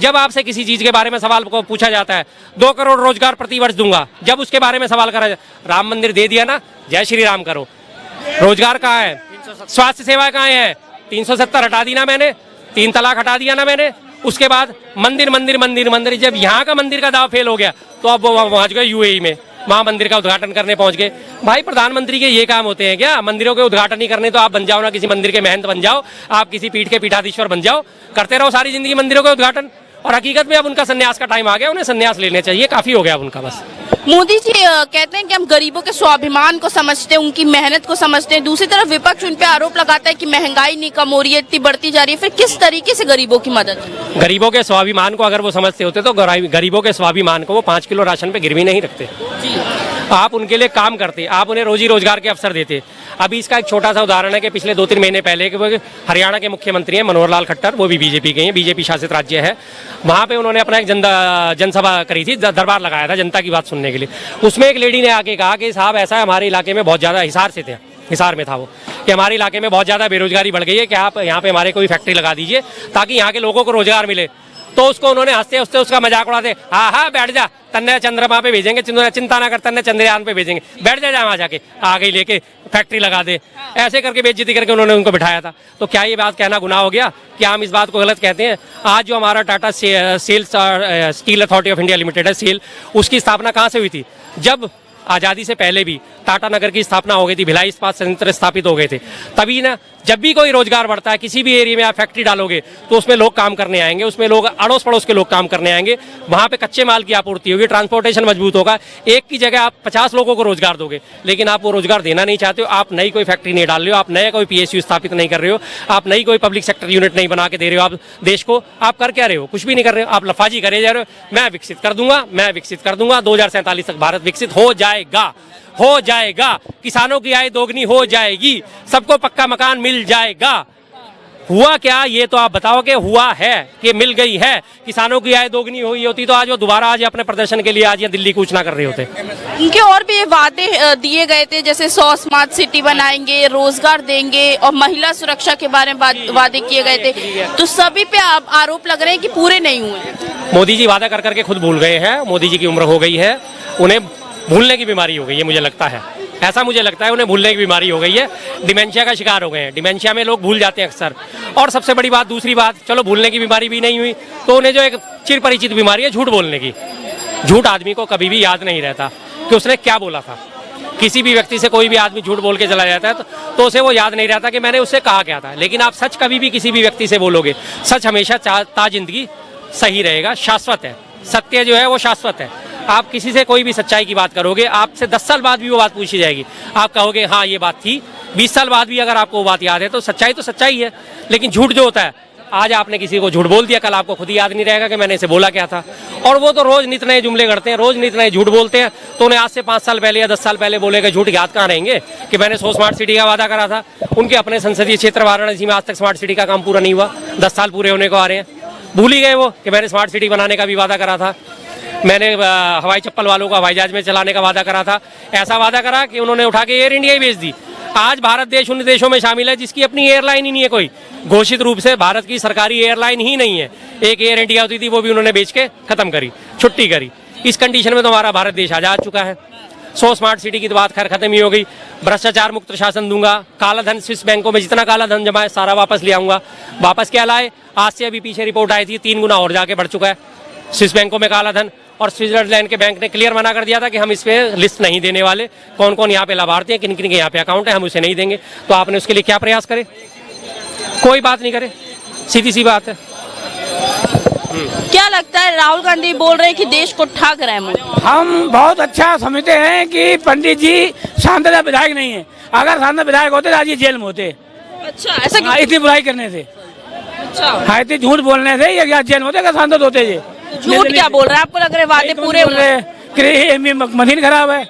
जब आपसे किसी चीज के बारे में सवाल को पूछा जाता है 2 करोड़ रोजगार प्रतिवर्ष दूंगा, जब उसके बारे में सवाल करा राम मंदिर दे दिया ना, जय श्री राम करो। रोजगार कहाँ है? स्वास्थ्य सेवा कहाँ है? 370 हटा दी ना मैंने, 3 तलाक हटा दिया ना मैंने। उसके बाद मंदिर मंदिर मंदिर मंदिर, जब यहाँ का मंदिर का दाव फेल हो गया तो अब वो पहुंच गए यूएई में, वहां मंदिर का उद्घाटन करने पहुंच गए। भाई प्रधानमंत्री के ये काम होते हैं क्या? मंदिरों के उद्घाटन ही करने तो आप बन जाओ ना, किसी मंदिर के महंत बन जाओ, आप किसी पीठ के पीठाधीश्वर बन जाओ, करते रहो सारी जिंदगी मंदिरों के उद्घाटन। और हकीकत में अब उनका संन्यास का टाइम आ गया, उन्हें संन्यास लेने चाहिए, काफी हो गया अब उनका बस। मोदी जी कहते हैं कि हम गरीबों के स्वाभिमान को समझते हैं, उनकी मेहनत को समझते हैं। दूसरी तरफ विपक्ष उन पे आरोप लगाता है कि महंगाई नहीं कम हो रही है, इतनी बढ़ती जा रही है। फिर किस तरीके से गरीबों की मदद? गरीबों के स्वाभिमान को अगर वो समझते होते तो गरीबों के स्वाभिमान को वो 5 किलो राशन पे गिरवी नहीं रखते। आप उनके लिए काम करते, आप उन्हें रोजी रोजगार के अवसर देते। अभी इसका एक छोटा सा उदाहरण है कि पिछले 2-3 महीने पहले कि वो हरियाणा के मुख्यमंत्री हैं मनोहर लाल खट्टर, वो भी बीजेपी के हैं, बीजेपी शासित राज्य है। वहाँ पे उन्होंने अपना एक जनसभा करी थी, दरबार लगाया था जनता की बात सुनने के लिए। उसमें एक लेडी ने आके कहा कि साहब ऐसा है, हमारे इलाके में बहुत ज़्यादा, हिसार में था वो, कि हमारे इलाके में बहुत ज़्यादा बेरोजगारी बढ़ गई है, कि आप यहाँ पे हमारे कोई फैक्ट्री लगा दीजिए ताकि यहाँ के लोगों को रोजगार मिले। तो उसको उन्होंने हंसते हंसते उसका मजाक उड़ाते, हाँ हाँ बैठ जा, तन्ने चंद्रमा पे भेजेंगे, चिंता ना कर, तन्ने चंद्रयान पे भेजेंगे, बैठ जा वहाँ जाके, आ गई लेके फैक्ट्री लगा दे। ऐसे करके बेइज्जती करके उन्होंने उनको बिठाया था। तो क्या ये बात कहना गुनाह हो गया? क्या हम इस बात को गलत कहते हैं? आज जो हमारा Tata steel authority of India limited है, सेल, उसकी स्थापना कहाँ से हुई थी? जब आज़ादी से पहले भी टाटा नगर की स्थापना हो गई थी, भिलाई इस्पात संयंत्र स्थापित हो गए थे। तभी ना, जब भी कोई रोजगार बढ़ता है, किसी भी एरिया में आप फैक्ट्री डालोगे तो उसमें लोग काम करने आएंगे, उसमें लोग अड़ोस पड़ोस के लोग काम करने आएंगे, वहाँ पे कच्चे माल की आपूर्ति होगी, ट्रांसपोर्टेशन मजबूत होगा। एक की जगह आप 50 लोगों को रोजगार दोगे, लेकिन आप वो रोजगार देना नहीं चाहते हो। आप नई कोई फैक्ट्री नहीं डाल रहे हो, आप नया कोई PSU स्थापित नहीं कर रहे हो, आप नई कोई पब्लिक सेक्टर यूनिट नहीं बना के दे रहे हो आप देश को। आप कर क्या रहे हो? कुछ भी नहीं कर रहे हो, आप लफाजी करे जा रहे हो। मैं विकसित कर दूंगा, मैं विकसित कर दूंगा, 2047 तक भारत विकसित हो जाएगा, हो जाएगा। किसानों की आय दोगुनी हो जाएगी, सबको पक्का मकान मिल जाएगा। हुआ क्या ये तो आप बताओ कि हुआ है कि मिल गई है? किसानों की आय दोगुनी हुई होती तो आज वो दोबारा आज अपने प्रदर्शन के लिए आज यहाँ दिल्ली कूच ना कर रहे होते। उनके और भी वादे दिए गए थे, जैसे 100 स्मार्ट सिटी बनाएंगे, रोजगार देंगे और महिला सुरक्षा के बारे में वादे किए गए थे। तो सभी पे आरोप लग रहे हैं कि पूरे नहीं हुए। मोदी जी वादा कर करके खुद भूल गए हैं। मोदी जी की उम्र हो गई है, उन्हें भूलने की बीमारी हो गई है, मुझे लगता है, ऐसा मुझे लगता है उन्हें भूलने की बीमारी हो गई है। डिमेंशिया का शिकार हो गए हैं। डिमेंशिया में लोग भूल जाते हैं अक्सर। और सबसे बड़ी बात, दूसरी बात, चलो भूलने की बीमारी भी नहीं हुई तो उन्हें जो एक चिर परिचित बीमारी है झूठ बोलने की। झूठ आदमी को कभी भी याद नहीं रहता कि उसने क्या बोला था। किसी भी व्यक्ति से कोई भी आदमी झूठ बोल के चला जाता है तो उसे वो याद नहीं रहता कि मैंने उससे कहा क्या था। लेकिन आप सच कभी भी किसी भी व्यक्ति से बोलोगे, सच हमेशा ताजिंदगी सही रहेगा, शाश्वत है। सत्य जो है वो शाश्वत है। आप किसी से कोई भी सच्चाई की बात करोगे, आपसे 10 साल बाद भी वो बात पूछी जाएगी, आप कहोगे हाँ ये बात थी। 20 साल बाद भी अगर आपको वो बात याद है तो सच्चाई है। लेकिन झूठ जो होता है, आज आपने किसी को झूठ बोल दिया, कल आपको खुद ही याद नहीं रहेगा कि मैंने इसे बोला क्या था। और वो तो रोज नित नए जुमले करते हैं, रोज नित नए झूठ बोलते हैं। तो उन्हें आज से 5 साल पहले या 10 साल पहले बोले गए झूठ याद कहाँ रहेंगे कि मैंने 100 स्मार्ट सिटी का वादा करा था। उनके अपने संसदीय क्षेत्र वाराणसी में आज तक स्मार्ट सिटी का काम पूरा नहीं हुआ, 10 साल पूरे होने को आ रहे हैं। भूल ही गए वो कि मैंने स्मार्ट सिटी बनाने का भी वादा करा था। मैंने हवाई चप्पल वालों को हवाई जहाज में चलाने का वादा करा था। ऐसा वादा करा कि उन्होंने उठा के एयर इंडिया ही बेच दी। आज भारत देश उन देशों में शामिल है जिसकी अपनी एयरलाइन ही नहीं है, कोई घोषित रूप से भारत की सरकारी एयरलाइन ही नहीं है। एक एयर इंडिया होती थी, वो भी उन्होंने बेच के खत्म करी, छुट्टी करी। इस कंडीशन में तो हमारा भारत देश आजाद चुका है। 100 स्मार्ट सिटी की तो बात खैर खत्म ही हो गई। भ्रष्टाचार मुक्त शासन दूंगा, काला धन स्विस बैंकों में जितना काला धन जमा है सारा वापस ले आऊंगा। वापस क्या लाए? आज से अभी पीछे रिपोर्ट आई थी, 3 गुना और जाके बढ़ चुका है स्विस बैंकों में काला धन। और स्विट्जरलैंड के बैंक ने क्लियर मना कर दिया था कि हम इस पे लिस्ट नहीं देने वाले, कौन कौन यहाँ पे लाभार्थी हैं, किन किन के यहाँ पे अकाउंट है, हम उसे नहीं देंगे। तो आपने उसके लिए क्या प्रयास करे? कोई बात नहीं करे, सीधी सी बात है। क्या लगता है, राहुल गांधी बोल रहे हैं कि देश को ठग रहे हैं? हम बहुत अच्छा समझते हैं कि पंडित जी शांतता विधायक नहीं है। अगर शांतता विधायक होते तो आज ये जेल में होते। अच्छा, ऐसा क्यों? इतनी बुराई करने से, अच्छा, हाँ इतनी झूठ बोलने से या जेल में होते, अगर शांत होते ये। झूठ क्या बोल रहे हैं? आपको लग रहे वादे पूरे हो रहे हैं? मशीन खराब है,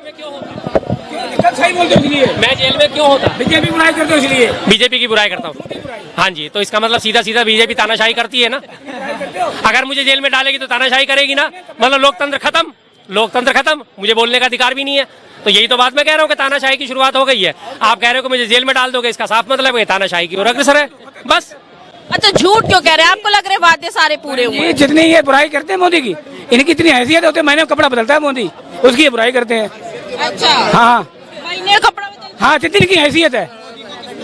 सही बोलते इसलिए। मैं जेल में क्यों होता? बीजेपी बुराई करते इसलिए। बीजेपी की बुराई करता हूँ? हाँ जी, तो इसका मतलब सीधा सीधा बीजेपी तानाशाही करती है ना। अगर मुझे जेल में डालेगी तो तानाशाही करेगी ना, मतलब लोकतंत्र खत्म, लोकतंत्र खत्म, मुझे बोलने का अधिकार भी नहीं है। तो यही तो बात मैं कह रहा हूँ कि तानाशाही की शुरुआत हो गई है। आप कह रहे हो कि मुझे जेल में डाल दोगे, इसका साफ मतलब है तानाशाही की ओर अग्रसर है। बस अच्छा, झूठ क्यों कह रहे हैं? आपको लग रहा है वादे सारे पूरे हुए? ये जितनी ये बुराई करते हैं मोदी की, इनकी इतनी हैसियत होती है, महीने में कपड़ा बदलता है मोदी, उसकी ये बुराई करते हैं। अच्छा, हाँ महीने का कपड़ा बदल। हाँ, जितनी इनकी हैसियत है।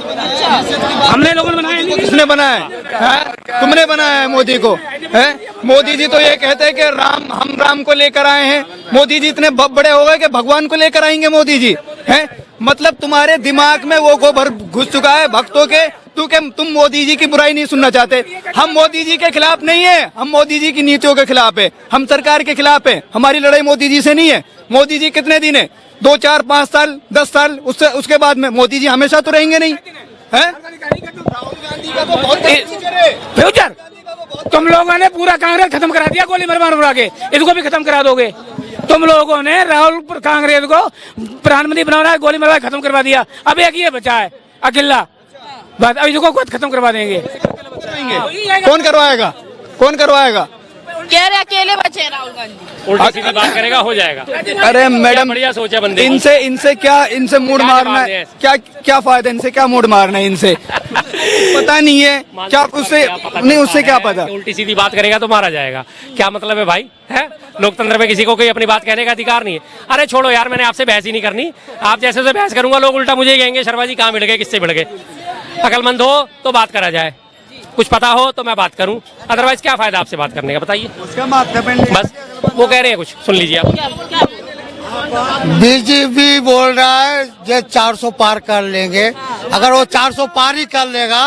हमने लोगों ने बनाया नहीं, किसने बनाया है? तुमने बनाया है मोदी को, है? मोदी जी तो ये कहते हैं कि हम राम को लेकर आए हैं। मोदी जी इतने बड़े हो गए कि भगवान को लेकर आएंगे मोदी जी, हैं? मतलब तुम्हारे दिमाग में वो गोबर घुस चुका है भक्तों के, तुम मोदी जी की बुराई नहीं सुनना चाहते। हम मोदी जी के खिलाफ नहीं है, हम मोदी जी की नीतियों के खिलाफ है, हम सरकार के खिलाफ है। हमारी लड़ाई मोदी जी से नहीं है। मोदी जी कितने दिन है? 2, 4, 5 साल, 10 साल, उसके बाद में मोदी जी हमेशा तो रहेंगे नहीं, है? फ्यूचर तुम लोगों ने पूरा कांग्रेस खत्म करा दिया, गोली मार मार के, इसको भी खत्म करा दोगे। तुम लोगों ने राहुल कांग्रेस को प्रधानमंत्री बनाना है, गोली मार के खत्म करवा दिया। अब एक ये बचा है अकेला, बस अब इसको खुद खत्म करवा देंगे। कौन करवाएगा? कौन करवाएगा? कह रहे अकेले बचे हैं राहुल गांधी। उल्टी सीधी बात करेगा, हो जाएगा। अरे मैडम, बढ़िया सोचा बंदे। इनसे मूड मारना है क्या फायदा? इनसे क्या मूड मारना है? इनसे पता नहीं है क्या, उससे क्या पता? उल्टी सीधी बात करेगा तो मारा जाएगा, क्या मतलब है भाई? है लोकतंत्र में किसी को कोई अपनी बात कहने का अधिकार नहीं है। अरे छोड़ो यार, मैंने आपसे बहस ही नहीं करनी। आप जैसे से बहस करूंगा लोग उल्टा मुझे ही कहेंगे शर्मा जी कहाँ भिड़ गए, किससे भिड़ गए। अकलमंद हो तो बात करा जाए, कुछ पता हो तो मैं बात करूं, अदरवाइज क्या फायदा आपसे बात करने का, बताइए। बस वो कह रहे हैं, कुछ सुन लीजिए आप। बीजेपी बोल रहा है जो 400 पार कर लेंगे। अगर वो 400 पार ही कर लेगा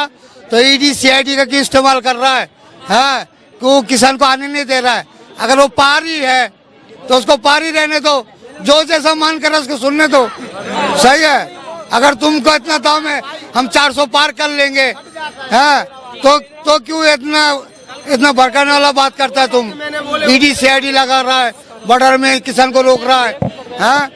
तो ईडी सीआईडी का क्यों इस्तेमाल कर रहा है? हाँ, क्यों किसान को आने नहीं दे रहा है? अगर वो पार ही है तो उसको पार ही रहने दो, जो जैसा मन करे उसको सुनने दो, सही है। अगर तुमको इतना दाम है हम 400 पार कर लेंगे, हाँ, तो क्यों इतना भड़काने वाला बात करता है? तुम ईडी सीआईडी लगा रहा है, बॉर्डर में किसान को रोक रहा है, हाँ?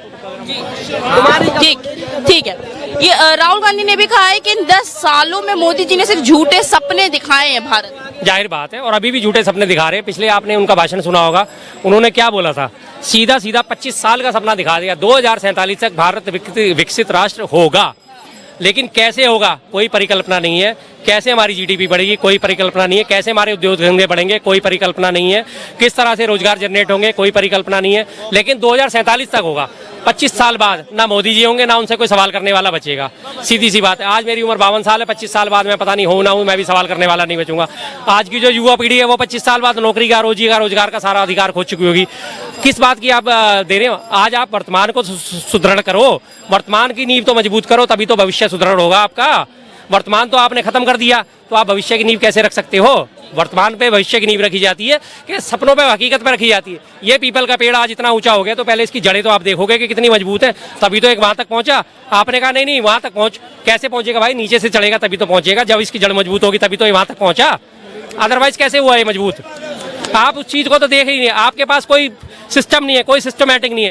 ठीक है। ये राहुल गांधी ने भी कहा है कि इन 10 सालों में मोदी जी ने सिर्फ झूठे सपने दिखाए हैं भारत में। जाहिर बात है, और अभी भी झूठे सपने दिखा रहे हैं। पिछले आपने उनका भाषण सुना होगा, उन्होंने क्या बोला था? सीधा 25 साल का सपना दिखा दिया, 2047 तक भारत विकसित राष्ट्र होगा। लेकिन कैसे होगा कोई परिकल्पना नहीं है। कैसे हमारी जीडीपी बढ़ेगी कोई परिकल्पना नहीं है। कैसे हमारे उद्योग धंधे बढ़ेंगे कोई परिकल्पना नहीं है। किस तरह से रोजगार जनरेट होंगे कोई परिकल्पना नहीं है। लेकिन 2047 तक होगा, 25 साल बाद ना मोदी जी होंगे, ना उनसे कोई सवाल करने वाला बचेगा। सीधी सी बात है। आज मेरी उम्र 52 साल है, 25 साल बाद मैं पता नहीं हूँ ना हूँ, मैं भी सवाल करने वाला नहीं बचूंगा। आज की जो युवा पीढ़ी है वो 25 साल बाद नौकरी का, रोजगार का सारा अधिकार खो चुकी होगी। किस बात की आप दे रहे हो? आज आप वर्तमान को सुदृढ़ करो, वर्तमान की नींव तो मजबूत करो, तभी तो भविष्य सुदृढ़ होगा आपका। वर्तमान तो आपने खत्म कर दिया, तो आप भविष्य की नींव कैसे रख सकते हो? वर्तमान पे भविष्य की नींव रखी जाती है कि सपनों पे, हकीकत पे रखी जाती है। ये पीपल का पेड़ आज इतना ऊंचा हो गया तो पहले इसकी जड़ें तो आप देखोगे कि कितनी मजबूत है, तभी तो एक वहां तक पहुंचा। आपने कहा नहीं वहां तक पहुंच, कैसे पहुंचेगा भाई? नीचे से चढ़ेगा तभी तो पहुंचेगा। जब इसकी जड़ मजबूत होगी तभी तो ये वहां तक पहुंचा, अदरवाइज कैसे हुआ ये मजबूत? आप उस चीज को तो देख ही नहीं। आपके पास कोई सिस्टम नहीं है, कोई सिस्टमैटिक नहीं है।